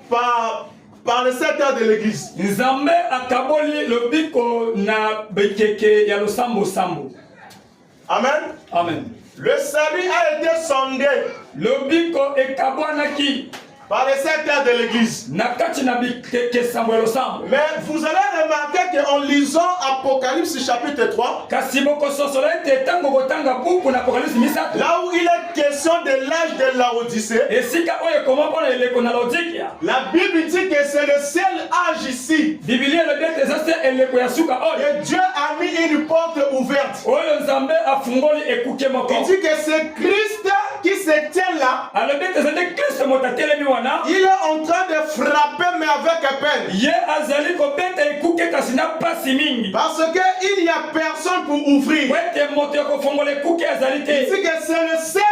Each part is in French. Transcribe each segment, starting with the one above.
par le secteur de l'église. Nzambe akaboli lobiko na bekeke ya losambo sambo. Amen. Amen. Le salut a été sondé Lobiko ekabwanaki par le secteur de l'église. nakati na bekeke sambo ya losambo. Mais vous allez remarquer qu'en lisant Apocalypse chapitre 3, Kasi boko sosola ete tango botanga buku na Apocalypse misato. là où il est question de l'âge de Laodicée, Esika oyo koma pona eleko na Laodikia. la Bible dit que c'est le seul âge ici. Biblia lobi ete zase eleko ya suka oyo. Et Dieu a mis une porte ouverte. Oyo Nzambe afungoli ekuke moko. Il dit que c'est Christ qui se tient là. Alobi ete zande Kristo moto atelemi wana. Il est en train de frapper mais avec peine. Ye azali kobeta ekuke kasi na pasi mingi. Parce qu'il n'y a personne pour ouvrir. Wete moto ya kofongola ekuke azali Il te. dit que c'est le seul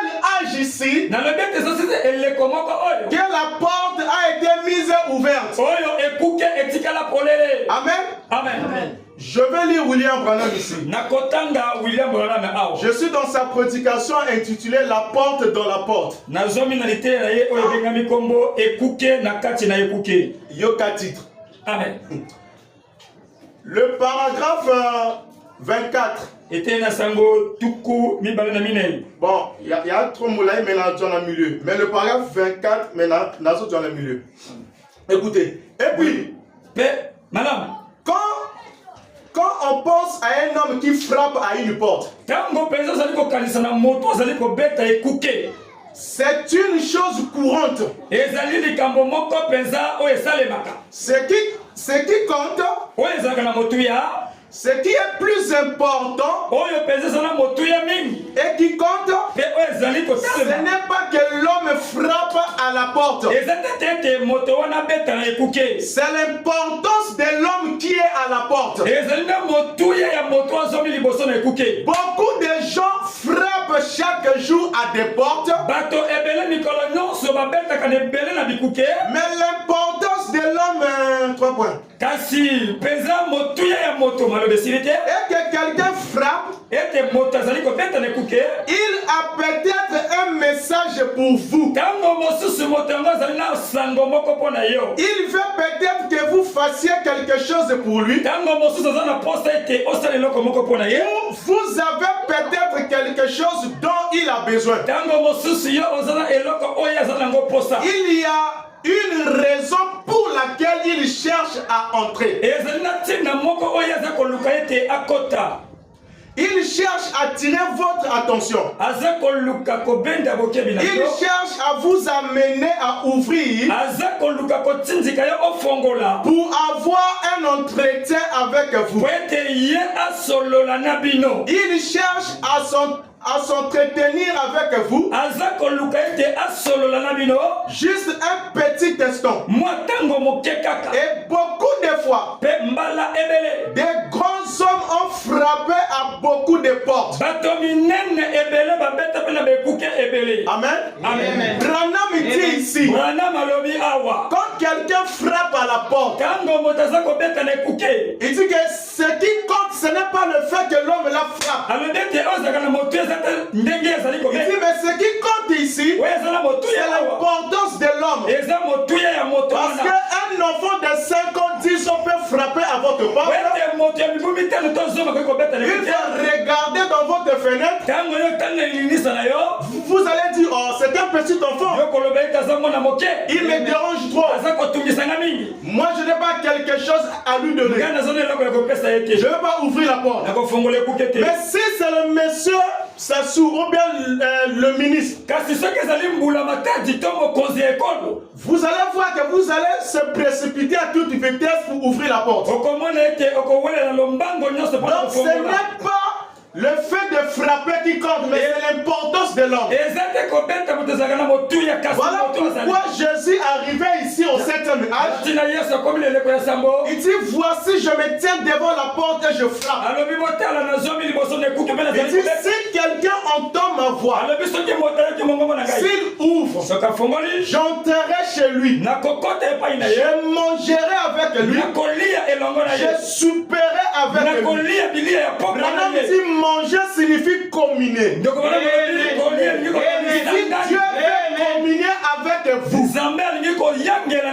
âge ici Na lobi ete zase eleko moko oyo. que la porte a été mise ouverte. Oyo ekuke etikala polele. Amen. Amen. Je vais lire William Branham ici. Nakotanga William Branham awo. Je suis dans sa prédication intitulée La porte dans la porte. Nazomi na lite na ye oyo bengami kombo ekuke na kati na ekuke. Yoka titre. Amen. Le paragraphe 24. Ete na sango tuku mibale na minei. Bon, il y a trop moulay maintenant dans le milieu. Mais le paragraphe 24 maintenant dans le milieu. Écoutez. Et puis, Madame, quand on pense à un homme qui frappe à une porte, tango penza zali ko kanisa na moto zali ko beta ekuke. c'est une chose courante. Ezali likambo moko penza o esalemaka. Ce qui compte, O ezalaka na motu ya. ce qui est plus important Oyo penza zana motu ya mingi. et qui compte, Pe o ezali ko ce salema. n'est pas que l'homme frappe à la porte. Ezate tete moto wana beta na ekuke. C'est l'importance de l'homme qui est à la porte. Ezali na motu ya moto azomi liboso na ekuke. Beaucoup de gens frappent chaque jour à des portes, Bato ebele mikolo nyonso babetaka na ebele na bikuke. mais l'importance de l'homme, 3 points, Kasi penza motu ya moto malobe silite. et que quelqu'un frappe, Ete moto azali ko beta na ekuke. il a peut-être un message pour vous. Tango mosusu moto yango azali na sango moko mpo na yo. Il veut peut-être que vous fassiez quelque chose pour lui. Tango mosusu aza na posa ete osala eloko moko mpo na ye. Vous avez peut-être quelque chose dont il a besoin. Tango mosusu yo oza na eloko oyo aza nango posa. Il y a une raison pour laquelle il cherche à entrer. Ezali na ntina moko oyo aza koluka ete akota. Il cherche à attirer votre attention. Aza koluka kobenda bokebi na Il yo. cherche à vous amener à ouvrir Aza koluka kotindika yo ofongola. pour avoir un entretien avec vous. Po ete ye asolola na bino. Il cherche à s'entretenir avec vous Aza koluka ete asolola na bino. juste un petit instant. Mwa tango moke kaka. Et beaucoup de fois, Pe mbala ebele. des grands hommes ont frappé à beaucoup de portes. Bato minene ebele babeta pe na bekuke ebele. Amen. Amen. Branham dit ici, Bwana malobi awa. quand quelqu'un frappe à la porte, Tango moto aza kobeta na ekuke. il dit que ce qui compte, ce n'est pas le fait que l'homme la frappe. Alobi ete ozaka na motu eza te ndenge ezali Il kobeta. dit, mais ce qui compte ici, Oyo eza na motu c'est ya awa. l'importance de l'homme. Eza motu ya moto Parce wana. qu'un enfant de 5 ans, 10 ans peut frapper à votre porte. Wete moto ya mibu mitano tozoma koki kobeta na Il ekuke. va regarder dans votre fenêtre. Tango yo tanga elinisa na yo. Vous allez dire, oh, c'est un petit enfant. Yo koloba ete aza mwana moke. Il me dérange trop. Aza kotungisanga mingi. Moi, je n'ai pas quelque chose à lui donner. Nga naza na eloko ya kopesa ye te. Je ne vais pas ouvrir la porte. Nakofongola ekuke te. Mais si c'est le monsieur Sassou ou bien le ministre, Kasi soki ezali mbula matadi to mokonzi ya ekolo. vous allez voir que vous allez se précipiter à toute vitesse pour ouvrir la porte. Okomona ete okowelela lombango nyonso mpona Donc ce kofongola. n'est pas le fait de frapper qui compte, mais c'est l'importance de l'homme. Eza te kobeta moto ezalaka na motu ya kasi Voilà moto azali. pourquoi Jésus arrivait ici au 7e âge. Ntina Yesu akomi leleko ya sambo. Il dit, voici, je me tiens devant la porte et je frappe. Alobi botala nazomi liboso na ekuke mpe Il nazali dit, kobeta. si quelqu'un entend ma voix, Alobi soki moto ayaki mongongo na ngai. s'il ouvre, Soki afongoli, j'entrerai chez lui. nakokota epai na ye. Je mangerai avec lui. Nakolia elongo na ye. Je souperai avec lui. Nakolia bilia ya pokwa na Branham ye. dit manger signifie communier. Ndoko bana molobi kolia lingi Et kolia si Dieu veut communier avec vous, Nzambe alingi koyangela na